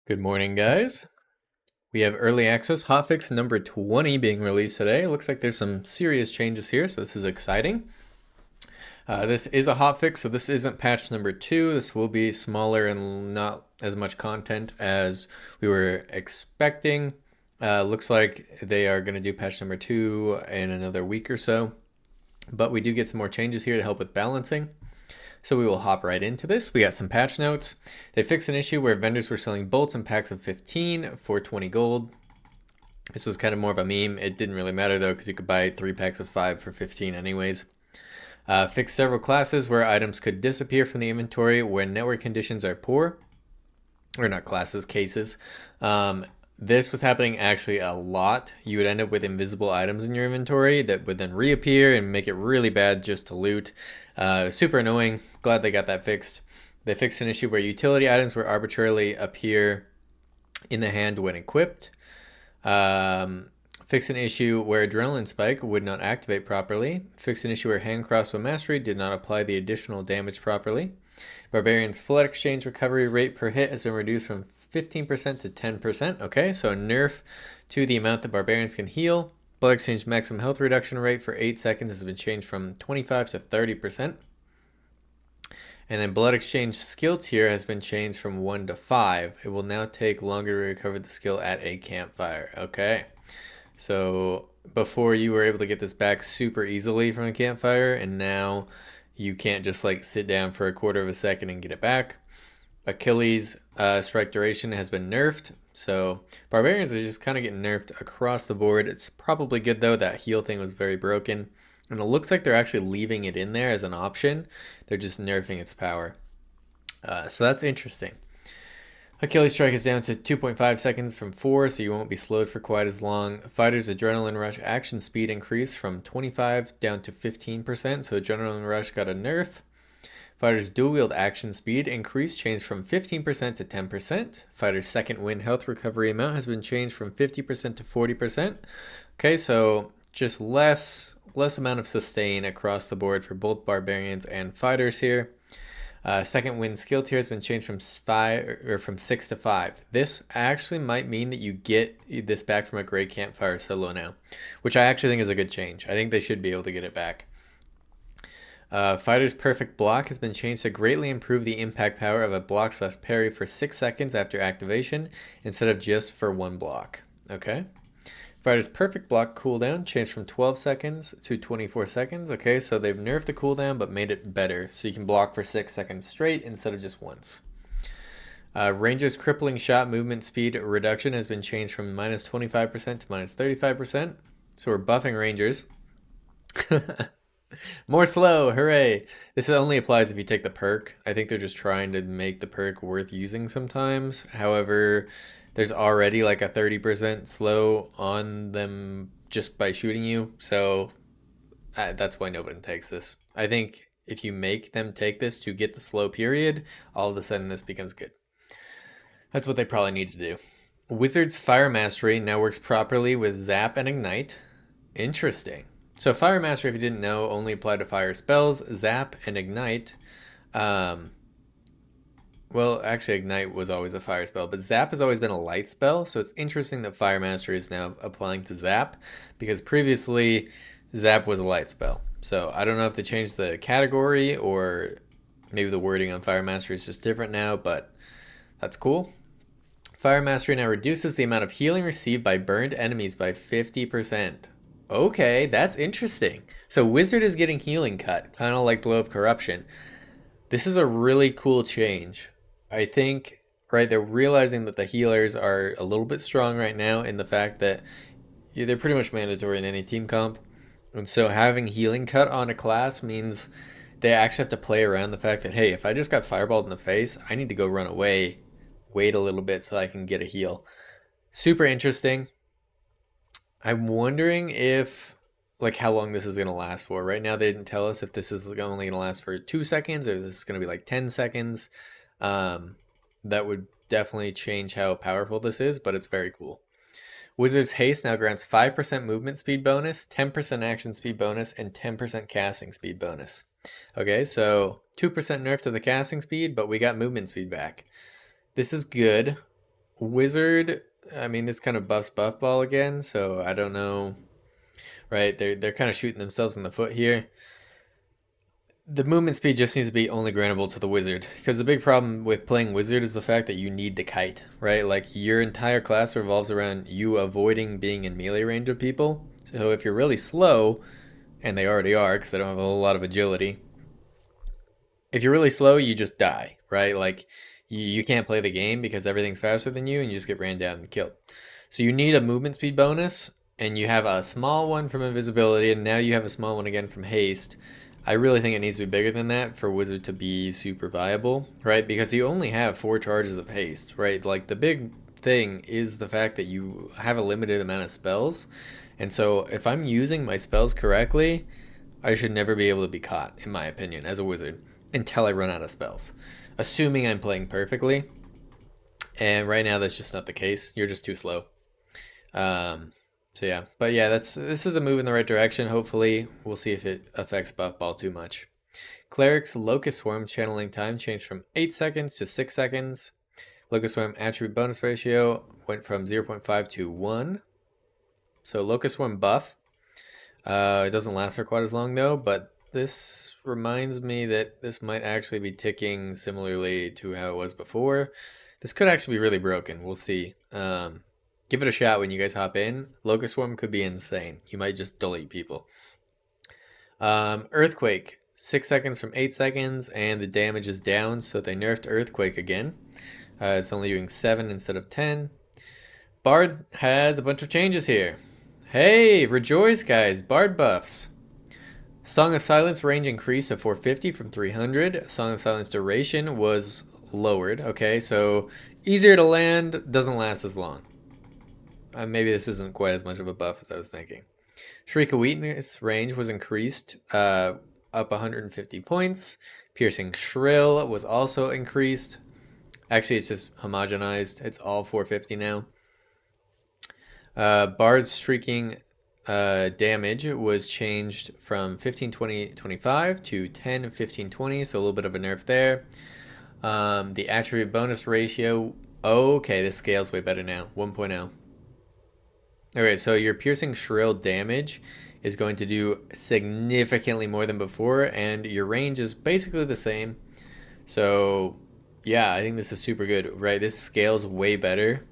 Good morning, guys. We have early access hotfix number 20 being released today. It looks like there's some serious changes here, so this is exciting. This is a hotfix, so this isn't patch number 2. This will be smaller and not as much content as we were expecting. Looks like they are going to do patch number 2 in another week or so. But we do get some more changes here to help with balancing. So we will hop right into this. We got some patch notes. They fixed an issue where vendors were selling bolts in packs of 15 for 20 gold. This was kind of more of a meme. It didn't really matter though, because you could buy 3 packs of 5 for 15 anyways. Fixed several classes where items could disappear from the inventory when network conditions are poor. Or not classes, cases. This was happening actually a lot. You would end up with invisible items in your inventory that would then reappear and make it really bad just to loot. Super annoying. Glad they got that fixed. They fixed an issue where utility items would arbitrarily appear in the hand when equipped. Fixed an issue where Adrenaline Spike would not activate properly. Fixed an issue where Hand Crossbow Mastery did not apply the additional damage properly. Barbarian's Flood Exchange recovery rate per hit has been reduced from 15% to 10%. Okay, so a nerf to the amount that Barbarians can heal. Blood Exchange maximum health reduction rate for 8 seconds has been changed from 25 to 30%. And then Blood Exchange skill tier has been changed from 1 to 5. It will now take longer to recover the skill at a campfire. Okay, so before you were able to get this back super easily from a campfire, and now you can't just like sit down for a quarter of a second and get it back. Achilles strike duration has been nerfed, so Barbarians are just kind of getting nerfed across the board. It's probably good though. That heal thing was very broken, and it looks like they're actually leaving it in there as an option. They're just nerfing its power, so that's interesting. Achilles strike is down to 2.5 seconds from 4, so you won't be slowed for quite as long. Fighter's adrenaline rush action speed increased from 25 down to 15%, so adrenaline rush got a nerf. Fighter's dual wield action speed increase changed from 15% to 10%. Fighter's second wind health recovery amount has been changed from 50% to 40%. Okay, so just less amount of sustain across the board for both Barbarians and Fighters here. Second wind skill tier has been changed from 6 to 5. This actually might mean that you get this back from a Grey Campfire solo now, which I actually think is a good change. I think they should be able to get it back. Fighter's perfect block has been changed to greatly improve the impact power of a block/parry for 6 seconds after activation instead of just for 1 block. Okay. Fighter's perfect block cooldown changed from 12 seconds to 24 seconds. Okay, so they've nerfed the cooldown but made it better, so you can block for 6 seconds straight instead of just once. Ranger's crippling shot movement speed reduction has been changed from minus 25% to minus 35%. So we're buffing Rangers. More slow, hooray! This only applies if you take the perk. I think they're just trying to make the perk worth using sometimes. However, there's already like a 30% slow on them just by shooting you, so that's why nobody takes this. I think if you make them take this to get the slow period, all of a sudden this becomes good. That's what they probably need to do. Wizard's Fire Mastery now works properly with Zap and Ignite. Interesting. So Fire Mastery, if you didn't know, only applied to fire spells. Zap and Ignite. Well, actually, Ignite was always a fire spell, but Zap has always been a light spell, so it's interesting that Fire Mastery is now applying to Zap, because previously Zap was a light spell. So I don't know if they changed the category, or maybe the wording on Fire Mastery is just different now, but that's cool. Fire Mastery now reduces the amount of healing received by burned enemies by 50%. Okay, that's interesting. So Wizard is getting healing cut, kind of like Blow of Corruption. This is a really cool change. I think, right, they're realizing that the healers are a little bit strong right now in the fact that they're pretty much mandatory in any team comp. And so having healing cut on a class means they actually have to play around the fact that, hey, if I just got fireballed in the face, I need to go run away, wait a little bit so I can get a heal. Super interesting. I'm wondering if, like, how long this is going to last for. Right now, they didn't tell us if this is only going to last for 2 seconds or this is going to be like 10 seconds. That would definitely change how powerful this is, but it's very cool. Wizard's Haste now grants 5% movement speed bonus, 10% action speed bonus, and 10% casting speed bonus. Okay, so 2% nerf to the casting speed, but we got movement speed back. This is good. Wizard, I mean, this kind of buffs buff ball again, so I don't know. Right, they're kind of shooting themselves in the foot here. The movement speed just needs to be only grantable to the wizard, because the big problem with playing wizard is the fact that you need to kite, right? Like your entire class revolves around you avoiding being in melee range of people. So if you're really slow, and they already are because they don't have a whole lot of agility, if you're really slow, you just die, right? Like you can't play the game because everything's faster than you and you just get ran down and killed. So you need a movement speed bonus, and you have a small one from invisibility, and now you have a small one again from haste. I really think it needs to be bigger than that for Wizard to be super viable, right? Because you only have 4 charges of haste, right? Like the big thing is the fact that you have a limited amount of spells. And so if I'm using my spells correctly, I should never be able to be caught, in my opinion, as a wizard, until I run out of spells. Assuming I'm playing perfectly. And right now that's just not the case. You're just too slow. So yeah, but yeah, this is a move in the right direction. Hopefully, we'll see if it affects buff ball too much. Cleric's Locust Swarm channeling time changed from 8 seconds to 6 seconds. Locust Swarm attribute bonus ratio went from 0.5 to 1. So Locust Swarm buff. It doesn't last for quite as long though, but this reminds me that this might actually be ticking similarly to how it was before. This could actually be really broken. We'll see. Give it a shot when you guys hop in. Locust Swarm could be insane. You might just delete people. Earthquake, 6 seconds from 8 seconds, and the damage is down, so they nerfed Earthquake again. It's only doing 7 instead of 10. Bard has a bunch of changes here. Hey, rejoice guys, Bard buffs. Song of Silence range increased to 450 from 300. Song of Silence duration was lowered. Okay, so easier to land, doesn't last as long. Maybe this isn't quite as much of a buff as I was thinking. Shriek of Weakness range was increased up 150 points. Piercing Shrill was also increased. Actually, it's just homogenized. It's all 450 now. Bard's Shrieking damage was changed from 15-20-25 to 10-15-20, so a little bit of a nerf there. The attribute bonus ratio, okay, this scales way better now, 1.0. Okay, so your Piercing Shrill damage is going to do significantly more than before, and your range is basically the same. So, yeah, I think this is super good, right? This scales way better,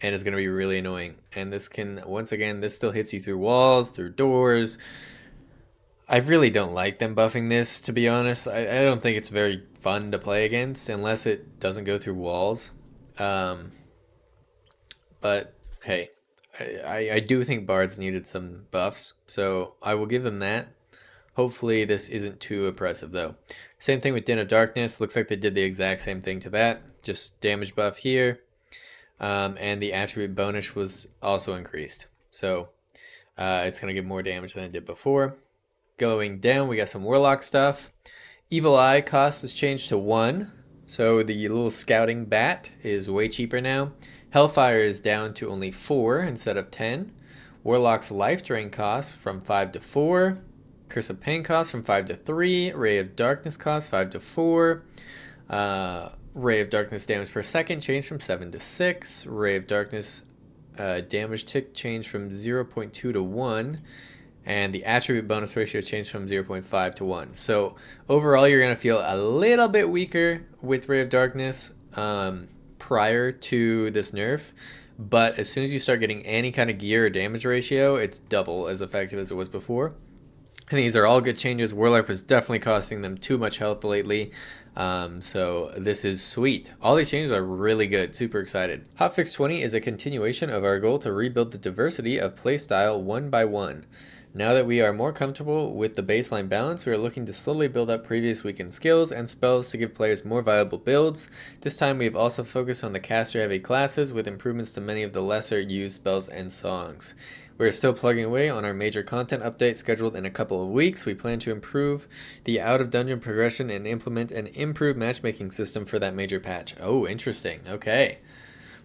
and it's going to be really annoying. And this can, once again, this still hits you through walls, through doors. I really don't like them buffing this, to be honest. I don't think it's very fun to play against, unless it doesn't go through walls. But, hey. I do think Bards needed some buffs, so I will give them that. Hopefully this isn't too oppressive though. Same thing with Den of Darkness. Looks like they did the exact same thing to that. Just damage buff here. And the attribute bonus was also increased. So it's going to give more damage than it did before. Going down, we got some Warlock stuff. Evil Eye cost was changed to 1. So the little scouting bat is way cheaper now. Hellfire is down to only 4 instead of 10. Warlock's Life Drain cost from 5 to 4. Curse of Pain cost from 5 to 3. Ray of Darkness cost 5 to 4. Ray of Darkness damage per second changed from 7 to 6. Ray of Darkness damage tick changed from 0.2 to 1. And the attribute bonus ratio changed from 0.5 to 1. So overall, you're going to feel a little bit weaker with Ray of Darkness prior to this nerf. But as soon as you start getting any kind of gear or damage ratio, it's double as effective as it was before. And these are all good changes. Warlock was definitely costing them too much health lately. So this is sweet. All these changes are really good. Super excited. Hotfix 20 is a continuation of our goal to rebuild the diversity of playstyle one by one. Now that we are more comfortable with the baseline balance, we are looking to slowly build up previous weakened skills and spells to give players more viable builds. This time we have also focused on the caster-heavy classes with improvements to many of the lesser used spells and songs. We are still plugging away on our major content update scheduled in a couple of weeks. We plan to improve the out-of-dungeon progression and implement an improved matchmaking system for that major patch. Oh, interesting. Okay.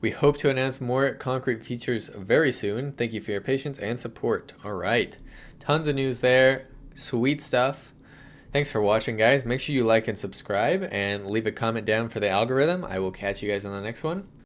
We hope to announce more concrete features very soon. Thank you for your patience and support. All right. Tons of news there. Sweet stuff. Thanks for watching, guys. Make sure you like and subscribe and leave a comment down for the algorithm. I will catch you guys on the next one.